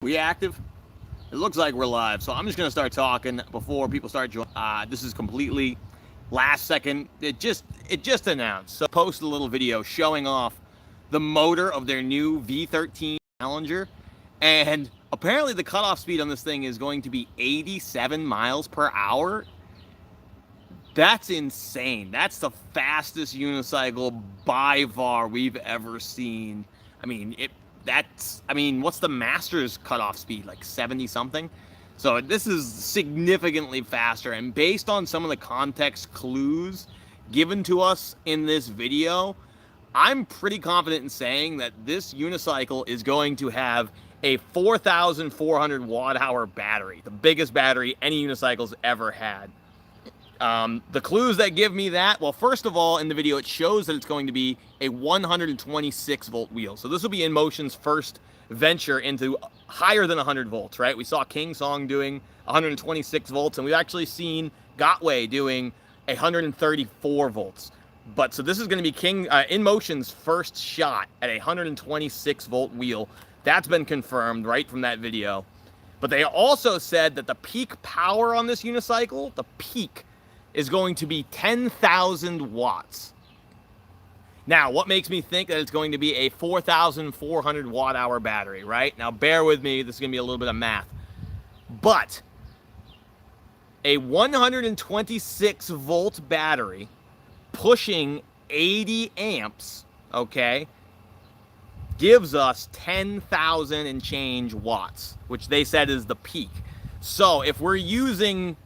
We active? It looks like we're live, so I'm just gonna start talking before people start joining. This is completely last second. It just announced. So posted a little video showing off the motor of their new V13 Challenger, and apparently the cutoff speed on this thing is going to be 87 miles per hour. That's insane. That's the fastest unicycle by far we've ever seen. I mean, what's the Masters cutoff speed? Like 70 something? So this is significantly faster. And based on some of the context clues given to us in this video, I'm pretty confident in saying that this unicycle is going to have a 4,400 watt hour battery, the biggest battery any unicycle's ever had. The clues that give me that, well, first of all, in the video, it shows that it's going to be a 126 volt wheel. So this will be Inmotion's first venture into higher than 100 volts, right? We saw King Song doing 126 volts, and we've actually seen Gotway doing 134 volts. But so this is going to be Inmotion's first shot at a 126 volt wheel. That's been confirmed right from that video. But they also said that the peak power on this unicycle, the peak, is going to be 10,000 watts. Now, what makes me think that it's going to be a 4,400 watt hour battery, right? Now, bear with me. This is going to be a little bit of math. But a 126 volt battery pushing 80 amps, okay, gives us 10,000 and change watts, which they said is the peak. So if we're using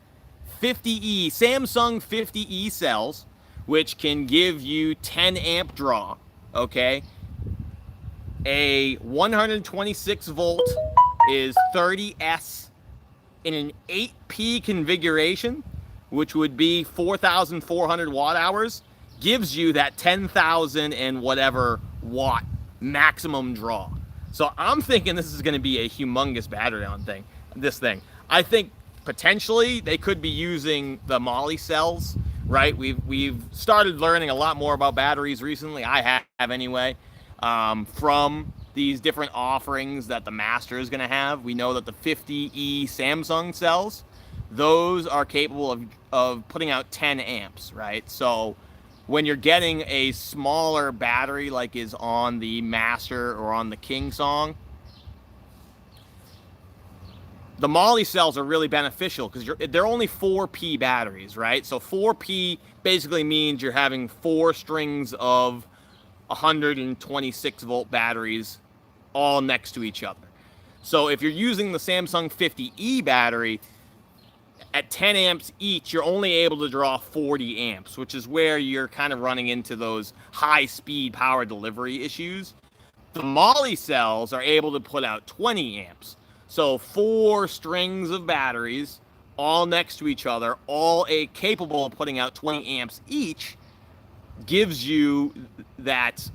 50E, Samsung 50E cells, which can give you 10 amp draw, okay? A 126 volt is 30S in an 8P configuration, which would be 4,400 watt hours, gives you that 10,000 and whatever watt maximum draw. So I'm thinking this is going to be a humongous battery on this thing. I think potentially they could be using the moly cells, right? We've started learning a lot more about batteries recently. I have anyway, from these different offerings that the Master is going to have. We know that the 50E Samsung cells, those are capable of putting out 10 amps, right? So when you're getting a smaller battery like is on the Master or on the King Song, the moly cells are really beneficial because they're only 4P batteries, right? So 4P basically means you're having 4 strings of 126 volt batteries all next to each other. So if you're using the Samsung 50E battery, at 10 amps each, you're only able to draw 40 amps, which is where you're kind of running into those high-speed power delivery issues. The moly cells are able to put out 20 amps. So 4 strings of batteries, all next to each other, all capable of putting out 20 amps each, gives you that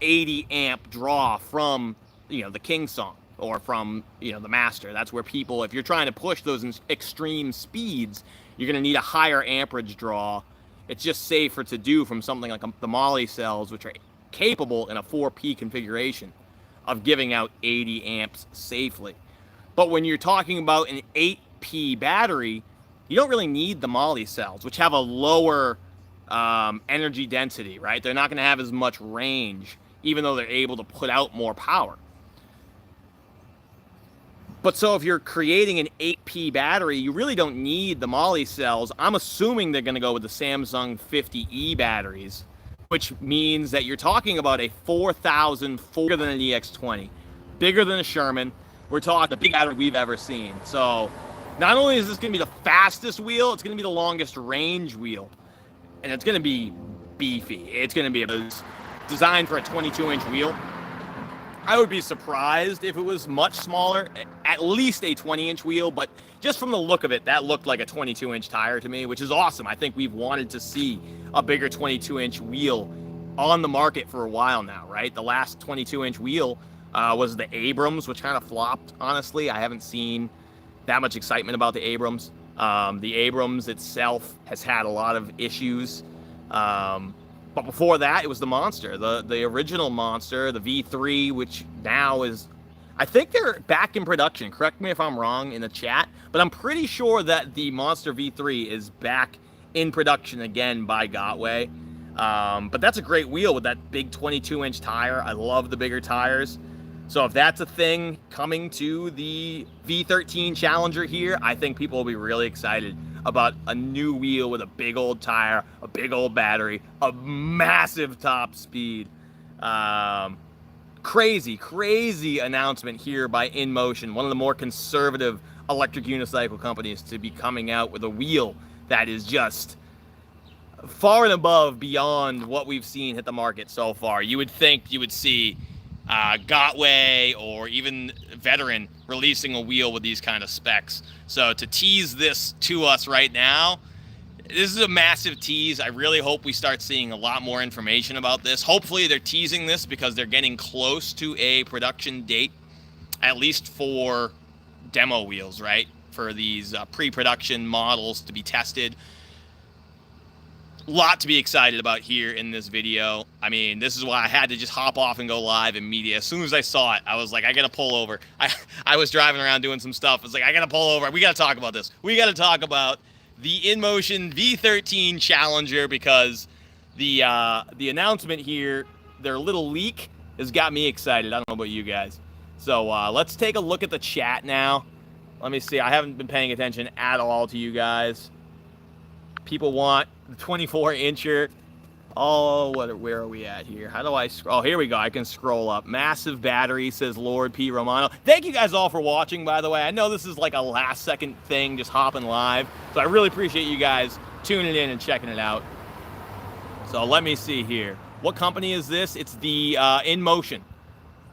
80 amp draw from, the King Song or from, the Master. That's where people, if you're trying to push those extreme speeds, you're going to need a higher amperage draw. It's just safer to do from something like the moly cells, which are capable in a 4P configuration of giving out 80 amps safely. But when you're talking about an 8P battery, you don't really need the moly cells, which have a lower energy density, right? They're not going to have as much range, even though they're able to put out more power. But so if you're creating an 8P battery, you really don't need the moly cells. I'm assuming they're going to go with the Samsung 50E batteries, which means that you're talking about a 4,000, bigger than an EX20, bigger than a Sherman. We're talking the big battery we've ever seen. So not only is this going to be the fastest wheel, it's going to be the longest range wheel. And it's going to be beefy. It's going to be designed for a 22-inch wheel. I would be surprised if it was much smaller, at least a 20-inch wheel. But just from the look of it, that looked like a 22-inch tire to me, which is awesome. I think we've wanted to see a bigger 22-inch wheel on the market for a while now, right? The last 22-inch wheel was the Abrams, which kind of flopped, honestly. I haven't seen that much excitement about the Abrams. The Abrams itself has had a lot of issues. But before that, it was the Monster, the original Monster, the V3, which now is, I think they're back in production. Correct me if I'm wrong in the chat, but I'm pretty sure that the Monster V3 is back in production again by Gotway. But that's a great wheel with that big 22-inch tire. I love the bigger tires. So if that's a thing coming to the V13 Challenger here, I think people will be really excited about a new wheel with a big old tire, a big old battery, a massive top speed. Crazy announcement here by Inmotion, one of the more conservative electric unicycle companies, to be coming out with a wheel that is just far and above beyond what we've seen hit the market so far. You would think you would see Gotway or even Veteran releasing a wheel with these kind of specs. So to tease this to us right now, this is a massive tease. I really hope we start seeing a lot more information about this. Hopefully they're teasing this because they're getting close to a production date, at least for demo wheels, right? For these pre-production models to be tested. Lot to be excited about here in this video. I mean, this is why I had to just hop off and go live immediately. As soon as I saw it, I was like, I gotta pull over. I was driving around doing some stuff. I was like, I gotta pull over. We gotta talk about this. We gotta talk about the Inmotion V13 Challenger, because the announcement here, their little leak, has got me excited. I don't know about you guys. So let's take a look at the chat now. Let me see. I haven't been paying attention at all to you guys. People want the 24-incher. Oh, where are we at here? How do I scroll? Oh, here we go. I can scroll up. Massive battery, says Lord P. Romano. Thank you guys all for watching, by the way. I know this is like a last-second thing, just hopping live. So I really appreciate you guys tuning in and checking it out. So let me see here. What company is this? It's the Inmotion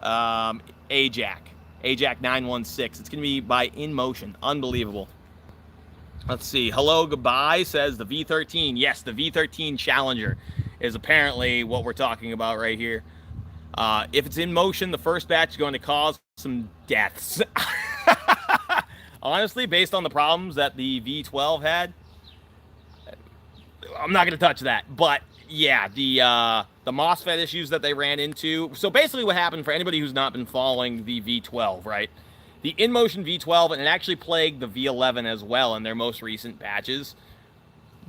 AJAC 916. It's going to be by Inmotion. Unbelievable. Let's see. Hello, goodbye, says the V13. Yes, the V13 Challenger is apparently what we're talking about right here. If it's in motion, the first batch is going to cause some deaths. Honestly, based on the problems that the V12 had, I'm not going to touch that. But yeah, the MOSFET issues that they ran into. So basically what happened, for anybody who's not been following the V12, right? The Inmotion V12, and it actually plagued the V11 as well in their most recent batches,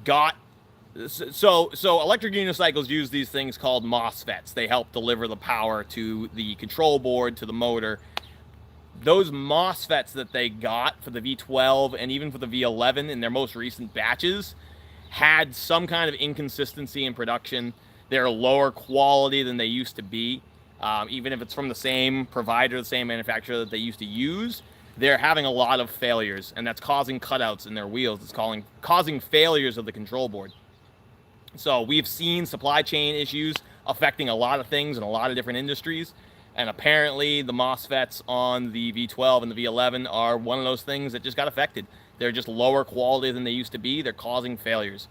so electric unicycles use these things called MOSFETs. They help deliver the power to the control board, to the motor. Those MOSFETs that they got for the V12 and even for the V11 in their most recent batches had some kind of inconsistency in production. They're lower quality than they used to be. Even if it's from the same provider, the same manufacturer that they used to use, they're having a lot of failures, and that's causing cutouts in their wheels. It's causing failures of the control board. So we've seen supply chain issues affecting a lot of things in a lot of different industries, and apparently the MOSFETs on the V12 and the V11 are one of those things that just got affected. They're just lower quality than they used to be. They're causing failures,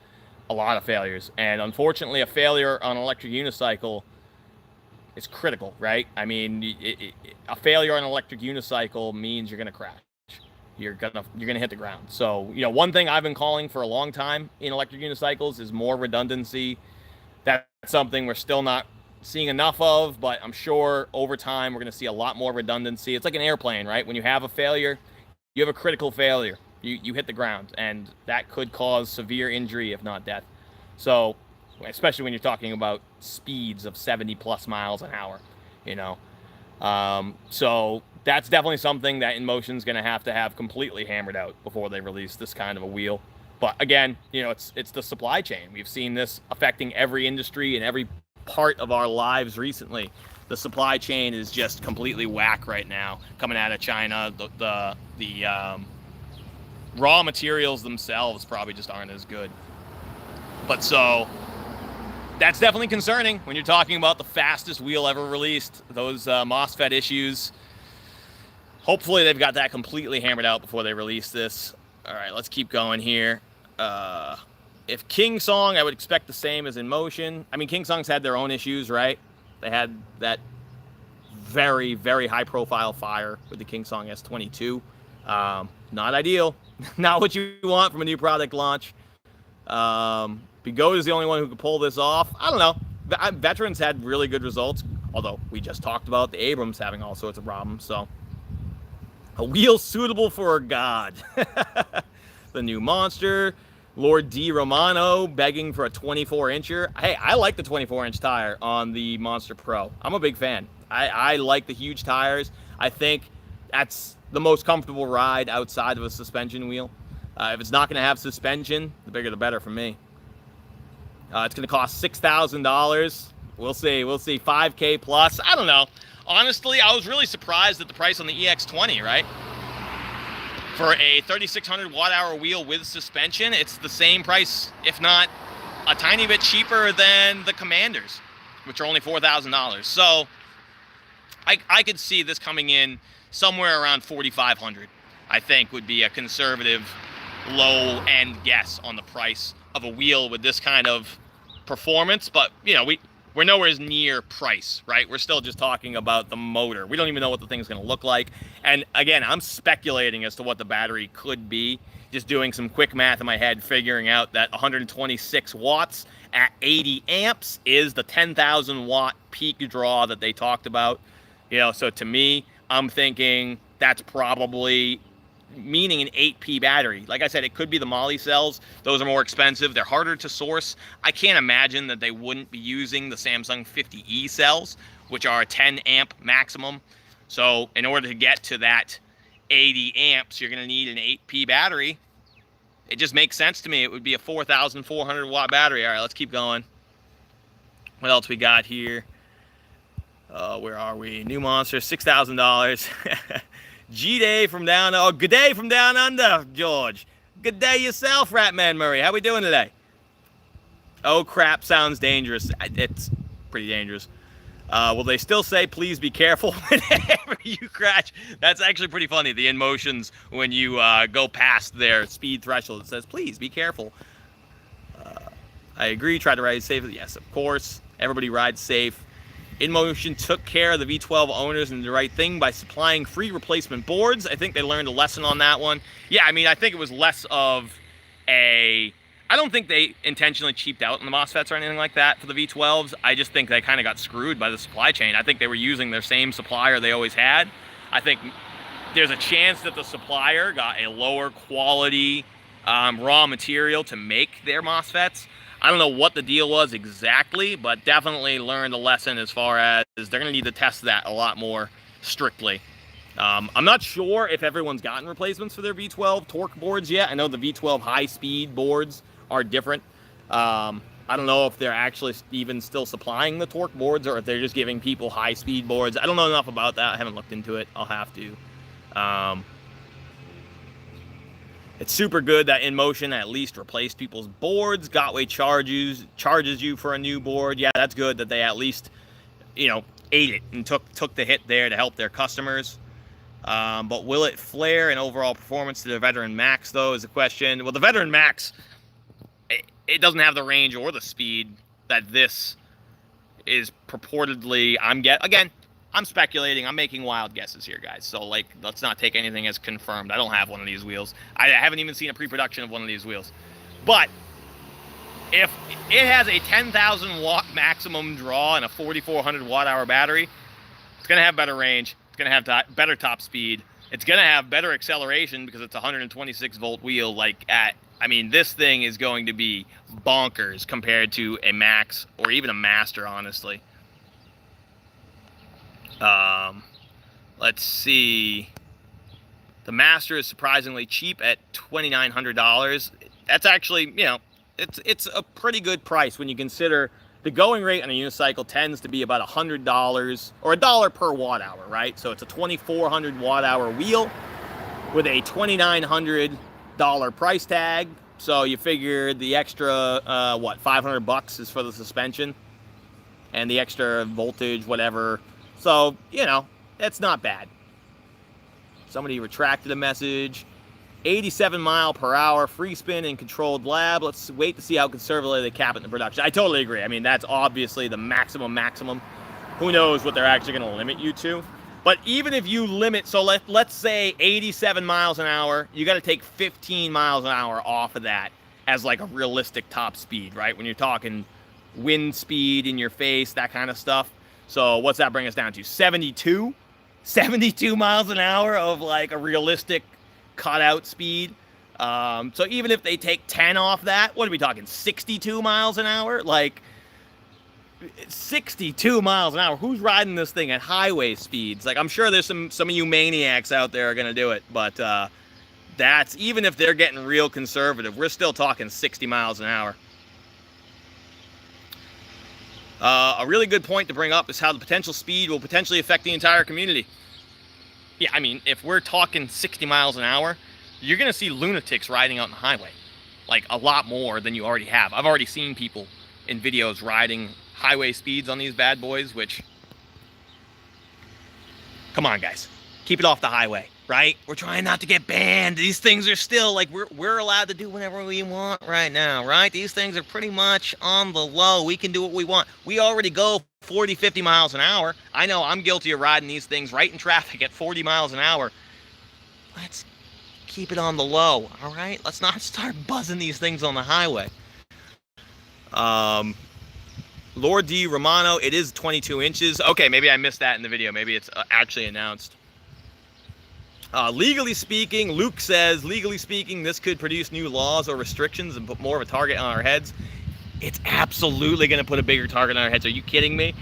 a lot of failures, and unfortunately a failure on an electric unicycle is critical, right? I mean, a failure on an electric unicycle means you're going to crash. You're gonna hit the ground. So, you know, one thing I've been calling for a long time in electric unicycles is more redundancy. That's something we're still not seeing enough of, but I'm sure over time we're going to see a lot more redundancy. It's like an airplane, right? When you have a failure, you have a critical failure. You hit the ground, and that could cause severe injury, if not death. So, especially when you're talking about speeds of 70 plus miles an hour, you know. So that's definitely something that Inmotion's going to have completely hammered out before they release this kind of a wheel. But again, you know, it's the supply chain. We've seen this affecting every industry and every part of our lives recently. The supply chain is just completely whack right now, coming out of China. The raw materials themselves probably just aren't as good. But so that's definitely concerning when you're talking about the fastest wheel ever released. Those MOSFET issues. Hopefully they've got that completely hammered out before they release this. All right, let's keep going here. If King Song, I would expect the same as Inmotion. I mean, King Song's had their own issues, right? They had that very, very high-profile fire with the King Song S22. Not ideal. Not what you want from a new product launch. Bigot is the only one who could pull this off. I don't know. Veterans had really good results, although we just talked about the Abrams having all sorts of problems. So A wheel suitable for a god. The new Monster. Lord D. Romano begging for a 24-incher. Hey, I like the 24-inch tire on the Monster Pro. I'm a big fan. I like the huge tires. I think that's the most comfortable ride outside of a suspension wheel. If it's not going to have suspension, the bigger the better for me. It's going to cost $6,000. We'll see. We'll see. $5K plus. I don't know. Honestly, I was really surprised at the price on the EX20, right? For a 3,600 watt-hour wheel with suspension, it's the same price, if not a tiny bit cheaper than the Commanders, which are only $4,000. So I could see this coming in somewhere around 4,500. I think would be a conservative low-end guess on the price of a wheel with this kind of performance. But you know, we're nowhere near price, right? We're still just talking about the motor. We don't even know what the thing's going to look like. And again, I'm speculating as to what the battery could be. Just doing some quick math in my head, figuring out that 126 watts at 80 amps is the 10,000 watt peak draw that they talked about. You know, so to me, I'm thinking that's probably meaning an 8P battery. Like I said, it could be the moly cells. Those are more expensive. They're harder to source. I can't imagine that they wouldn't be using the Samsung 50E cells, which are a 10 amp maximum. So in order to get to that 80 amps, you're going to need an 8P battery. It just makes sense to me. It would be a 4,400 watt battery. All right, let's keep going. What else we got here? Where are we? New Monster, $6,000. G-Day from down... Oh, good day from down under, George. Good day yourself, Ratman Murray. How we doing today? Oh, crap, sounds dangerous. It's pretty dangerous. Will they still say, please be careful whenever you crash? That's actually pretty funny. The Inmotions, when you go past their speed threshold, it says, please be careful. I agree. Try to ride safely. Yes, of course. Everybody rides safe. Inmotion took care of the V12 owners and the right thing by supplying free replacement boards. I think they learned a lesson on that one. Yeah, I mean, I think it was less of a... I don't think they intentionally cheaped out on the MOSFETs or anything like that for the V12s. I just think they kind of got screwed by the supply chain. I think they were using their same supplier they always had. I think there's a chance that the supplier got a lower quality raw material to make their MOSFETs. I don't know what the deal was exactly, but definitely learned a lesson as far as they're going to need to test that a lot more strictly. I'm not sure if everyone's gotten replacements for their V12 torque boards yet. I know the V12 high-speed boards are different. I don't know if they're actually even still supplying the torque boards or if they're just giving people high-speed boards. I don't know enough about that. I haven't looked into it. I'll have to. It's super good that Inmotion at least replaced people's boards. Gotway charges you for a new board. Yeah, that's good that they at least, you know, ate it and took the hit there to help their customers. But will it flare in overall performance to the Veteran Max, though, is the question. Well, the Veteran Max, it doesn't have the range or the speed that this is purportedly. Again, I'm speculating. I'm making wild guesses here, guys. So, like, let's not take anything as confirmed. I don't have one of these wheels. I haven't even seen a pre-production of one of these wheels. But if it has a 10,000 watt maximum draw and a 4,400 watt-hour battery, it's going to have better range. It's going to have better top speed. It's going to have better acceleration because it's a 126 volt wheel. I mean, this thing is going to be bonkers compared to a Max or even a Master, honestly. Let's see. The Master is surprisingly cheap at $2,900. That's actually, you know, it's a pretty good price when you consider the going rate on a unicycle tends to be about $100 or $1 per watt hour, right? So it's a 2,400 watt hour wheel with a $2,900 price tag. So you figure the extra, $500 is for the suspension and the extra voltage, whatever. So, you know, that's not bad. Somebody retracted a message. 87 mile per hour, free spin in controlled lab. Let's wait to see how conservatively they cap it in the production. I totally agree. I mean, that's obviously the maximum. Who knows what they're actually going to limit you to. But even if you limit, so let's say 87 miles an hour, you got to take 15 miles an hour off of that as like a realistic top speed, right? When you're talking wind speed in your face, that kind of stuff. So what's that bring us down to? 72? 72 miles an hour of like a realistic cutout speed. So even if they take 10 off that, what are we talking? 62 miles an hour? Like 62 miles an hour. Who's riding this thing at highway speeds? Like, I'm sure there's some of you maniacs out there are going to do it, but that's, even if they're getting real conservative, we're still talking 60 miles an hour. A really good point to bring up is how the potential speed will potentially affect the entire community. Yeah, I mean, if we're talking 60 miles an hour, you're going to see lunatics riding out on the highway. Like, a lot more than you already have. I've already seen people in videos riding highway speeds on these bad boys, which, come on guys, keep it off the highway, right? We're trying not to get banned. These things are still like, we're allowed to do whatever we want right now, right? These things are pretty much on the low. We can do what we want. We already go 40, 50 miles an hour. I know I'm guilty of riding these things right in traffic at 40 miles an hour. Let's keep it on the low, all right? Let's not start buzzing these things on the highway. Lord D. Romano, it is 22 inches. Okay, maybe I missed that in the video. Maybe it's actually announced. Legally speaking, Luke says, legally speaking, this could produce new laws or restrictions and put more of a target on our heads. It's absolutely going to put a bigger target on our heads. Are you kidding me?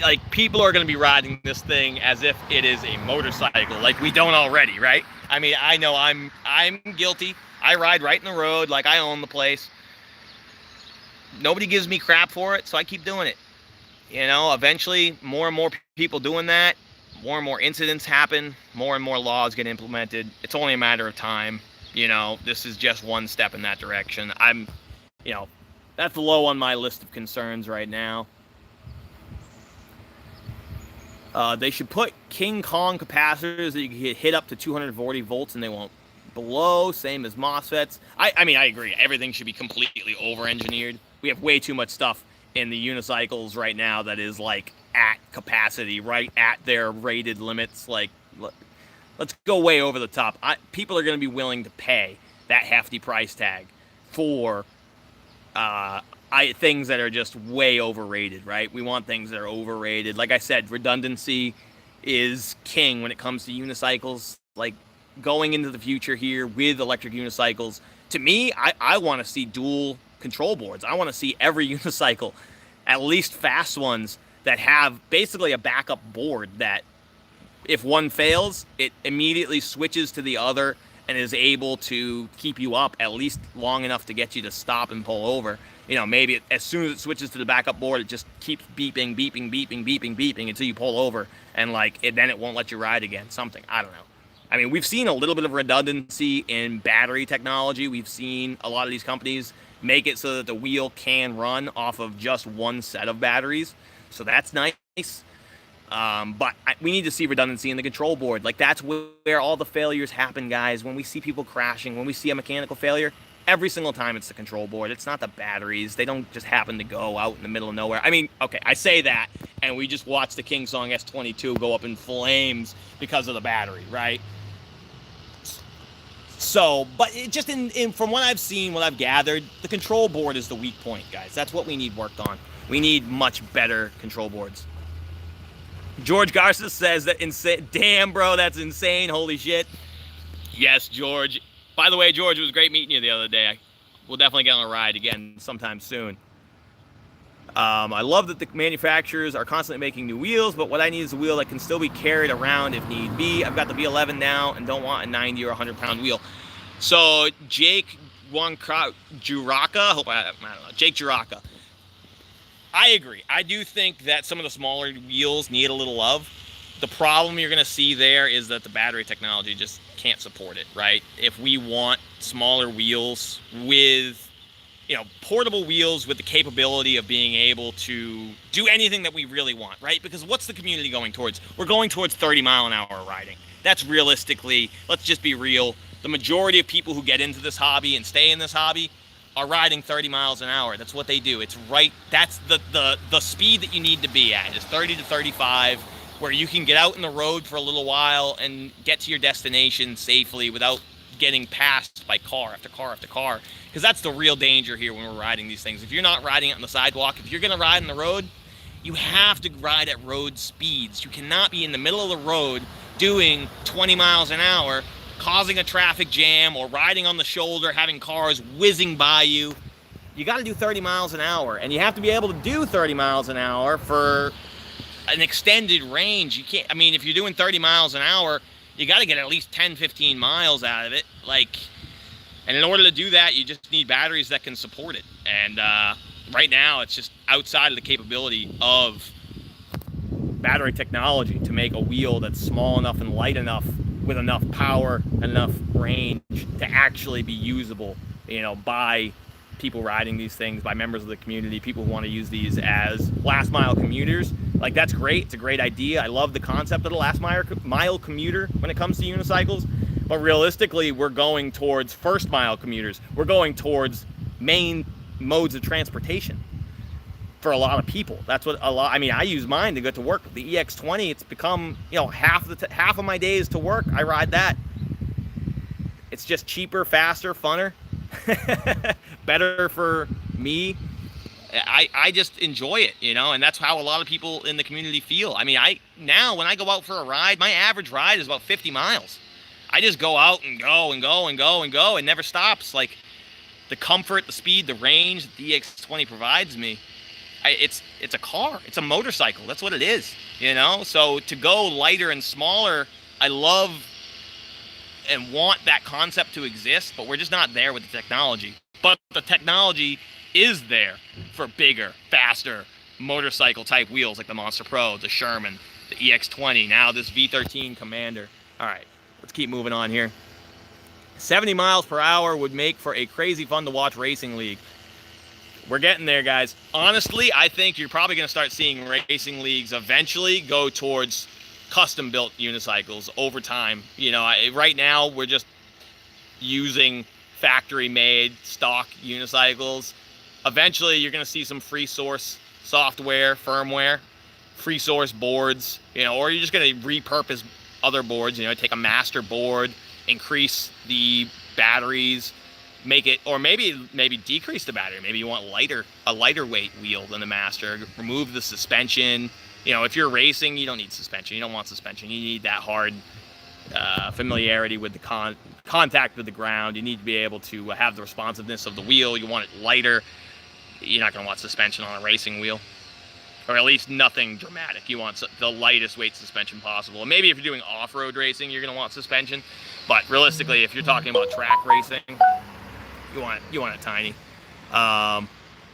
Like, people are going to be riding this thing as if it is a motorcycle, like we don't already, right? I mean, I know I'm guilty. I ride right in the road, like I own the place. Nobody gives me crap for it, so I keep doing it. You know, eventually, more and more people doing that, more and more incidents happen, more and more laws get implemented. It's only a matter of time. You know, this is just one step in that direction. You know, that's low on my list of concerns right now. They should put King Kong capacitors that you can hit up to 240 volts and they won't blow, same as MOSFETs. I mean, I agree. Everything should be completely over-engineered. We have way too much stuff in the unicycles right now that is like at capacity, right at their rated limits. Like, let's go way over the top. People are going to be willing to pay that hefty price tag for things that are just way overrated, right? We want things that are overrated. Like I said, redundancy is king when it comes to unicycles. Like, going into the future here with electric unicycles, to me, I want to see dual control boards. I want to see every unicycle, at least fast ones, that have basically a backup board that if one fails, it immediately switches to the other and is able to keep you up at least long enough to get you to stop and pull over. You know, maybe as soon as it switches to the backup board, it just keeps beeping, beeping, beeping, beeping, beeping until you pull over, and like then it won't let you ride again. Something, I don't know. I mean, we've seen a little bit of redundancy in battery technology. We've seen a lot of these companies make it so that the wheel can run off of just one set of batteries. So that's nice. But we need to see redundancy in the control board. Like, that's where all the failures happen, guys. When we see people crashing, when we see a mechanical failure, every single time it's the control board. It's not the batteries. They don't just happen to go out in the middle of nowhere. I mean, okay, I say that, and we just watched the King Song S22 go up in flames because of the battery, right? So, but it just from what I've seen, what I've gathered, the control board is the weak point, guys. That's what we need worked on. We need much better control boards. George Garza says that insane. Damn, bro, that's insane. Holy shit. Yes, George. By the way, George, it was great meeting you the other day. We'll definitely get on a ride again sometime soon. I love that the manufacturers are constantly making new wheels, but what I need is a wheel that can still be carried around if need be. I've got the V11 now and don't want a 90 or 100-pound wheel. So Jake Juraka, Jake Juraka. I agree. I do think that some of the smaller wheels need a little love. The problem you're going to see there is that the battery technology just can't support it, right? If we want smaller wheels with, portable wheels with the capability of being able to do anything that we really want, right? Because what's the community going towards? We're going towards 30-mile-an-hour riding. That's realistically, let's just be real, the majority of people who get into this hobby and stay in this hobby are riding 30 miles an hour. That's what they do. It's right, that's the speed that you need to be at, is 30 to 35, where you can get out in the road for a little while and get to your destination safely without getting passed by car after car after car. Because that's the real danger here when we're riding these things. If you're not riding it on the sidewalk, if you're going to ride on the road, you have to ride at road speeds. You cannot be in the middle of the road doing 20 miles an hour, causing a traffic jam, or riding on the shoulder, having cars whizzing by you. You got to do 30 miles an hour, and you have to be able to do 30 miles an hour for an extended range. You can't, I mean, if you're doing 30 miles an hour, you got to get at least 10, 15 miles out of it. And in order to do that, you just need batteries that can support it. And right now, it's just outside of the capability of battery technology to make a wheel that's small enough and light enough with enough power and enough range to actually be usable, by people riding these things, by members of the community, people who want to use these as last mile commuters. That's great. It's a great idea. I love the concept of the last mile commuter when it comes to unicycles. But realistically, we're going towards first mile commuters. We're going towards main modes of transportation for a lot of people. That's what I use mine to go to work. The EX20, it's become, half of my days to work, I ride that. It's just cheaper, faster, funner, better for me. I just enjoy it, and that's how a lot of people in the community feel. I mean, now when I go out for a ride, my average ride is about 50 miles. I just go out and go and go and go and go. It never stops. The comfort, the speed, the range that the EX20 provides me, it's a car. It's a motorcycle. That's what it is, So to go lighter and smaller, I love and want that concept to exist, but we're just not there with the technology. But the technology is there for bigger, faster motorcycle type wheels like the Monster Pro, the Sherman, the EX20, now this V13 Commander. All right, let's keep moving on here. 70 miles per hour would make for a crazy fun to watch racing league. We're getting there, guys. Honestly, I think you're probably going to start seeing racing leagues eventually go towards custom-built unicycles over time. Right now we're just using factory-made stock unicycles. Eventually, you're going to see some free source software, firmware, free source boards, or you're just going to repurpose other boards, take a master board, increase the batteries, make it, or maybe decrease the battery. Maybe you want a lighter weight wheel than the master, remove the suspension. If you're racing, you don't need suspension. You don't want suspension. You need that hard familiarity with the contact with the ground. You need to be able to have the responsiveness of the wheel. You want it lighter. You're not going to want suspension on a racing wheel, or at least nothing dramatic. You want the lightest weight suspension possible. And maybe if you're doing off-road racing, you're going to want suspension. But realistically, if you're talking about track racing, you want it tiny.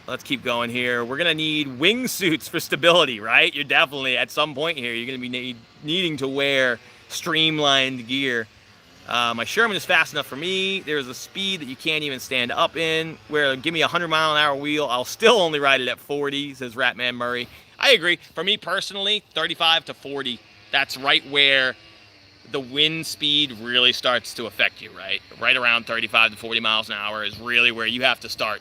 Let's keep going here. We're going to need wingsuits for stability, right? You're definitely, at some point here, you're going to be needing to wear streamlined gear. My Sherman is fast enough for me. There's a speed that you can't even stand up in, where give me a 100-mile-an-hour wheel, I'll still only ride it at 40, says Ratman Murray. I agree. For me personally, 35 to 40, that's right where the wind speed really starts to affect you, right? Right around 35 to 40 miles an hour is really where you have to start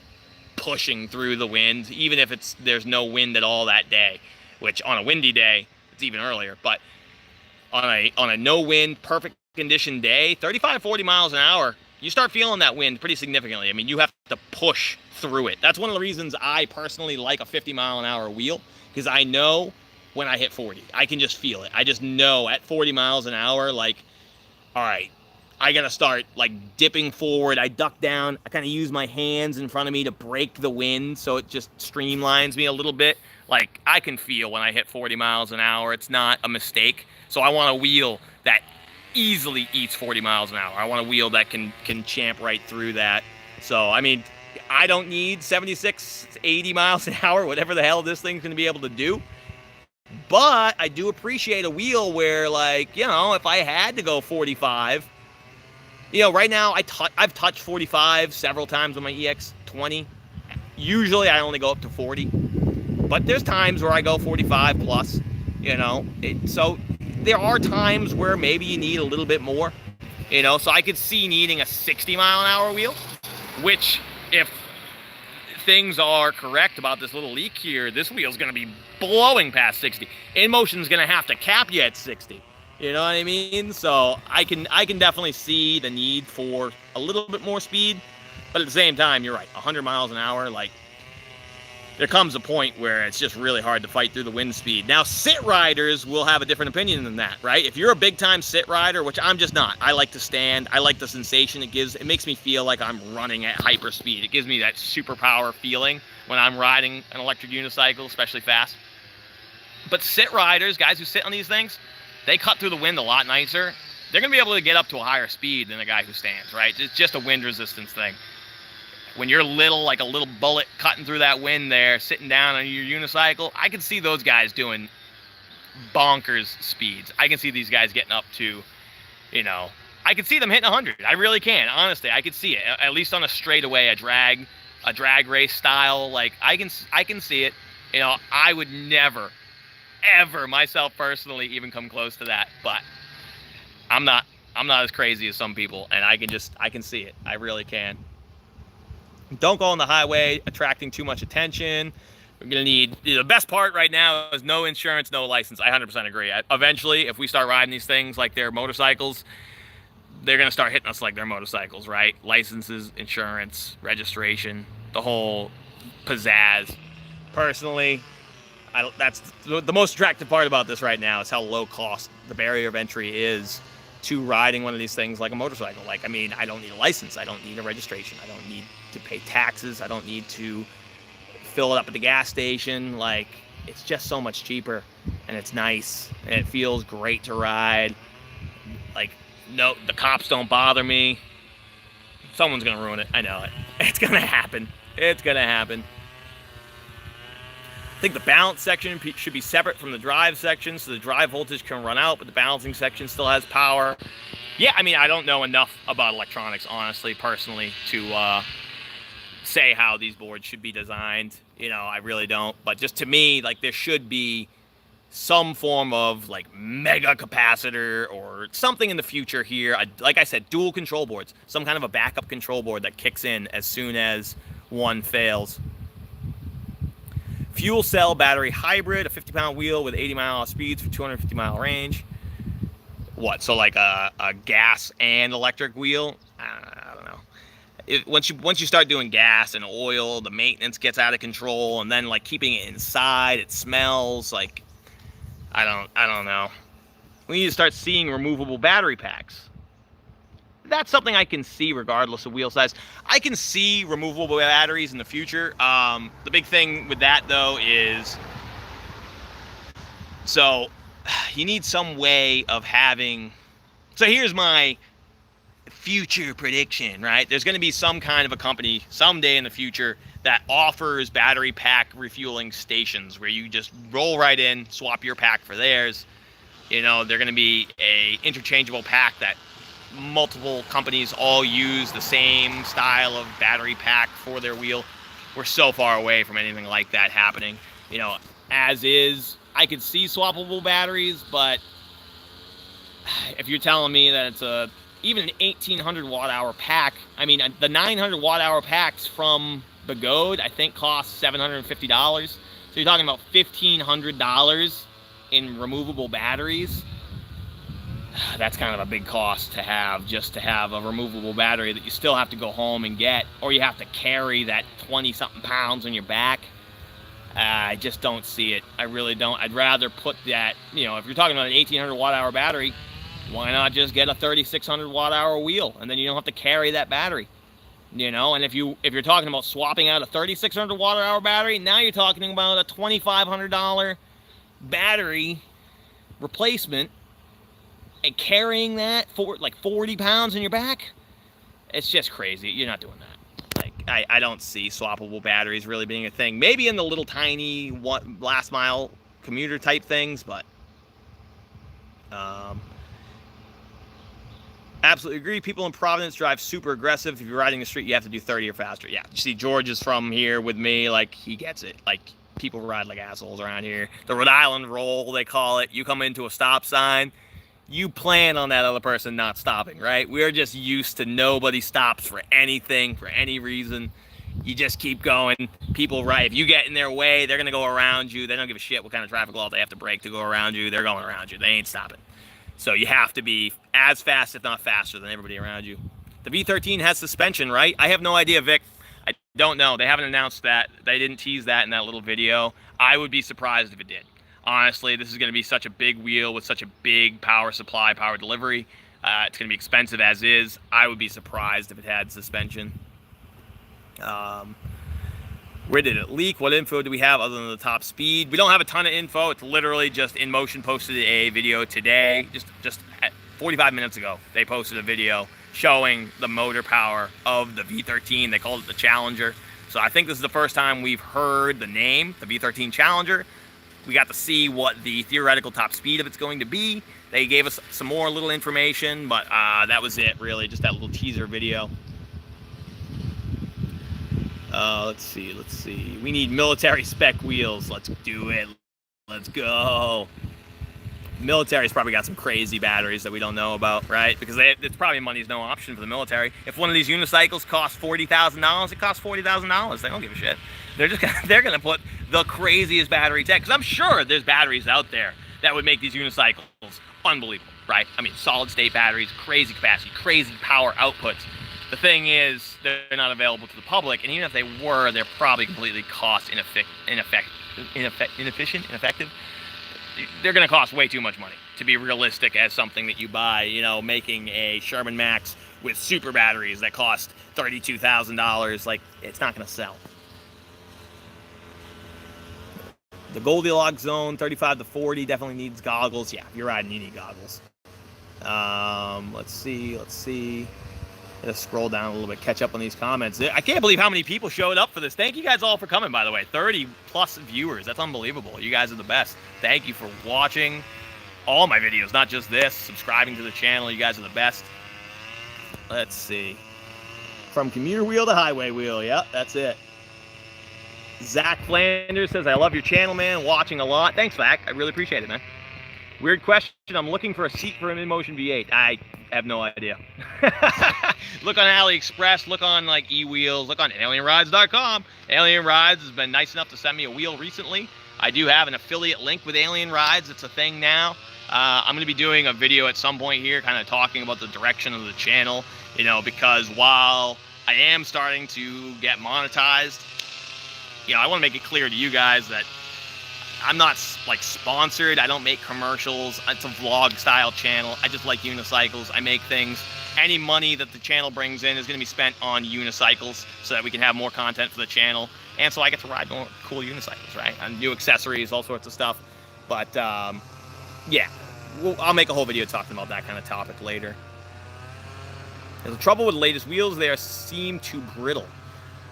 pushing through the wind, even if there's no wind at all that day, which on a windy day, it's even earlier. But on a no wind, perfect condition day, 35, 40 miles an hour, you start feeling that wind pretty significantly. I mean, you have to push through it. That's one of the reasons I personally like a 50-mile-an-hour wheel, because I know when I hit 40, I can just feel it. I just know at 40 miles an hour, all right, I gotta start dipping forward. I duck down. I kind of use my hands in front of me to break the wind, so it just streamlines me a little bit. I can feel when I hit 40 miles an hour. It's not a mistake. So I want a wheel that easily eats 40 miles an hour. I want a wheel that can champ right through that. So, I mean, I don't need 76, 80 miles an hour, whatever the hell this thing's going to be able to do. But I do appreciate a wheel where, if I had to go 45, right now I've touched 45 several times on my EX20. Usually I only go up to 40. But there's times where I go 45 plus, So there are times where maybe you need a little bit more, So I could see needing a 60-mile-an-hour wheel, which, if things are correct about this little leak here, this wheel's going to be blowing past 60. Inmotion's going to have to cap you at 60. You know what I mean? So I can definitely see the need for a little bit more speed, but at the same time, you're right. 100 miles an hour, there comes a point where it's just really hard to fight through the wind speed. Now, sit riders will have a different opinion than that, right? If you're a big-time sit rider, which I'm just not, I like to stand. I like the sensation it gives. It makes me feel like I'm running at hyper speed. It gives me that superpower feeling when I'm riding an electric unicycle, especially fast. But sit riders, guys who sit on these things, they cut through the wind a lot nicer. They're going to be able to get up to a higher speed than a guy who stands, right? It's just a wind resistance thing. When you're little, like a little bullet cutting through that wind there, sitting down on your unicycle, I can see those guys doing bonkers speeds. I can see these guys getting up to, you know, I can see them hitting 100. I really can. Honestly, I could see it. At least on a straightaway, a drag race style. Like, I can see it. You know, I would never, ever, myself personally, even come close to that. But I'm not as crazy as some people, and I can see it. I really can. Don't go on the highway attracting too much attention. We're going to need, the best part right now is no insurance, no license. I 100% agree. Eventually, if we start riding these things like they're motorcycles, they're going to start hitting us like they're motorcycles, right? Licenses, insurance, registration, the whole pizzazz. Personally, that's the most attractive part about this right now is how low cost the barrier of entry is to riding one of these things like a motorcycle. Like, I mean, I don't need a license. I don't need a registration. I don't need to pay taxes. I don't need to fill it up at the gas station. Like, it's just so much cheaper, and it's nice, and it feels great to ride. Like, no, the cops don't bother me. Someone's gonna ruin it. I know it. It's gonna happen. It's gonna happen. I think the balance section should be separate from the drive section, so the drive voltage can run out, but the balancing section still has power. Yeah, I mean, I don't know enough about electronics, honestly, personally, to say how these boards should be designed. You know, I really don't. But just to me, like, there should be some form of, like, mega capacitor or something in the future here. Like I said, dual control boards. Some kind of a backup control board that kicks in as soon as one fails. Fuel cell battery hybrid, a 50-pound wheel with 80-mile speeds for 250-mile range. What, so like a gas and electric wheel? I don't know. Once you start doing gas and oil, the maintenance gets out of control, and then like keeping it inside, it smells like, I don't know. We need to start seeing removable battery packs. That's something I can see regardless of wheel size. I can see removable batteries in the future. The big thing with that, though, is so you need some way of having. So here's my future prediction, right? There's going to be some kind of a company someday in the future that offers battery pack refueling stations where you just roll right in, swap your pack for theirs. You know, they're going to be a interchangeable pack that multiple companies all use the same style of battery pack for their wheel. We're so far away from anything like that happening. You know, as is, I could see swappable batteries, but if you're telling me that it's even an 1800 watt-hour pack, I mean, the 900 watt-hour packs from the Goad, I think, cost $750. So you're talking about $1,500 in removable batteries. That's kind of a big cost to have, just to have a removable battery that you still have to go home and get, or you have to carry that 20-something pounds on your back. I just don't see it. I really don't. I'd rather put that, you know, if you're talking about an 1800 watt-hour battery, why not just get a 3600 watt-hour wheel, and then you don't have to carry that battery, you know? And if you're talking about swapping out a 3600 watt-hour battery, now you're talking about a $2,500 battery replacement, and carrying that for like 40 pounds on your back, it's just crazy. You're not doing that. Like, I don't see swappable batteries really being a thing. Maybe in the little tiny last mile commuter type things, but absolutely agree. People in Providence drive super aggressive. If you're riding the street, you have to do 30 or faster. Yeah, you see George is from here with me. Like, he gets it. Like, people ride like assholes around here. The Rhode Island roll, they call it. You come into a stop sign, you plan on that other person not stopping, right? We're just used to nobody stops for anything, for any reason. You just keep going. People, right, if you get in their way, they're going to go around you. They don't give a shit what kind of traffic law they have to break to go around you. They're going around you. They ain't stopping. So you have to be as fast, if not faster, than everybody around you. The V13 has suspension, right? I have no idea, Vic. don't know. They haven't announced that. They didn't tease that in that little video. I would be surprised if it did. Honestly, this is going to be such a big wheel with such a big power supply, power delivery. It's going to be expensive as is. I would be surprised if it had suspension. Where did it leak? What info do we have other than the top speed? We don't have a ton of info. It's literally just Inmotion posted a video today, just 45 minutes ago. They posted a video showing the motor power of the V13. They called it the Challenger. So I think this is the first time we've heard the name, the V13 Challenger. We got to see what the theoretical top speed of it's going to be. They gave us some more little information, but that was it, really, just that little teaser video. Let's see. We need military spec wheels. Let's do it. Let's go. Military's probably got some crazy batteries that we don't know about, right? Because it's probably money's no option for the military. If one of these unicycles costs $40,000, it costs $40,000. They don't give a shit. They're gonna put the craziest battery tech. Because I'm sure there's batteries out there that would make these unicycles unbelievable, right? I mean, solid state batteries, crazy capacity, crazy power outputs. The thing is, they're not available to the public, and even if they were, they're probably completely cost ineffective. They're going to cost way too much money to be realistic as something that you buy. You know, making a Sherman Max with super batteries that cost $32,000, like, it's not going to sell. The Goldilocks zone, 35 to 40, definitely needs goggles. Yeah, if you're riding, you need goggles. Let's see. Just scroll down a little bit, catch up on these comments. I can't believe how many people showed up for this. Thank you guys all for coming, by the way. 30 plus viewers. That's unbelievable. You guys are the best. Thank you for watching all my videos, not just this. Subscribing to the channel. You guys are the best. Let's see. From commuter wheel to highway wheel. Yep, that's it. Zach Flanders says, I love your channel, man. Watching a lot. Thanks, Zach. I really appreciate it, man. Weird question. I'm looking for a seat for an Inmotion V8. I have no idea. Look on AliExpress. Look on like eWheels. Look on alienrides.com. Alien Rides has been nice enough to send me a wheel recently. I do have an affiliate link with Alien Rides. It's a thing now. I'm going to be doing a video at some point here kind of talking about the direction of the channel, you know, because while I am starting to get monetized, you know, I want to make it clear to you guys that I'm not like sponsored. I don't make commercials. It's a vlog style channel. I just like unicycles. I make things. Any money that the channel brings in is going to be spent on unicycles so that we can have more content for the channel. And so I get to ride more cool unicycles, right? And new accessories, all sorts of stuff. But yeah, I'll make a whole video talking about that kind of topic later. There's trouble with the latest wheels. They seem too brittle.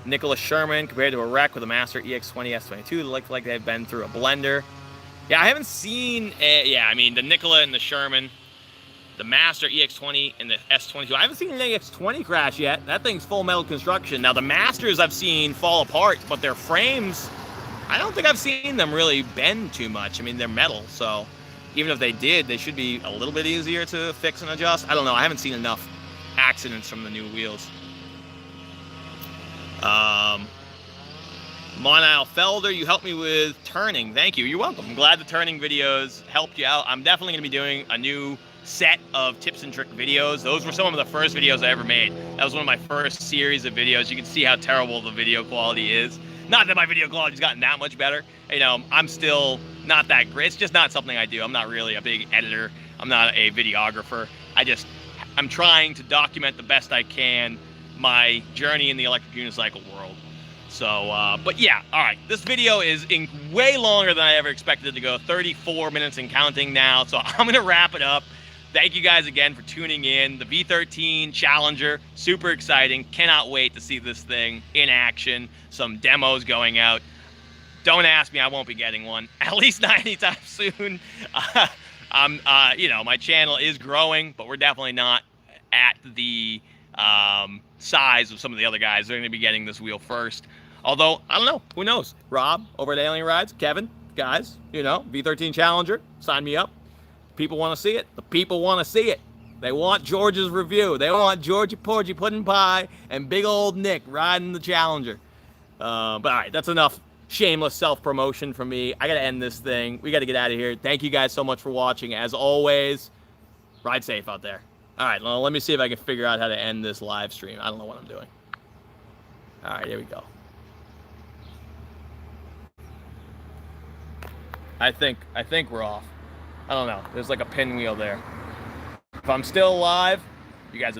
Nicholas Sherman compared to a wreck with a Master EX20 S22. They look like they've been through a blender. Yeah, I haven't seen, yeah, I mean, the Nikola and the Sherman, the Master EX20 and the S22. I haven't seen an EX20 crash yet. That thing's full metal construction. Now, the Masters I've seen fall apart, but their frames, I don't think I've seen them really bend too much. I mean, they're metal, so even if they did, they should be a little bit easier to fix and adjust. I don't know. I haven't seen enough accidents from the new wheels. Monile Felder, you helped me with turning. Thank you. You're welcome. I'm glad the turning videos helped you out. I'm definitely going to be doing a new set of tips and trick videos. Those were some of the first videos I ever made. That was one of my first series of videos. You can see how terrible the video quality is. Not that my video quality's gotten that much better. You know, I'm still not that great. It's just not something I do. I'm not really a big editor. I'm not a videographer. I'm trying to document the best I can my journey in the electric unicycle world. So, but yeah, all right. This video is way longer than I ever expected it to go. 34 minutes and counting now. So I'm going to wrap it up. Thank you guys again for tuning in. The V13 Challenger, super exciting. Cannot wait to see this thing in action. Some demos going out. Don't ask me, I won't be getting one. At least not anytime soon. You know, my channel is growing, but we're definitely not at the size of some of the other guys. They're going to be getting this wheel first. Although, I don't know. Who knows? Rob over at Alien Rides, Kevin, guys, you know, V13 Challenger, sign me up. People want to see it. The people want to see it. They want George's review. They want Georgia Porgy Pudding Pie and big old Nick riding the Challenger. But all right, that's enough shameless self-promotion from me. I got to end this thing. We got to get out of here. Thank you guys so much for watching. As always, ride safe out there. All right, well, let me see if I can figure out how to end this live stream. I don't know what I'm doing. All right, here we go. I think we're off. I don't know. There's like a pinwheel there. If I'm still alive, you guys are the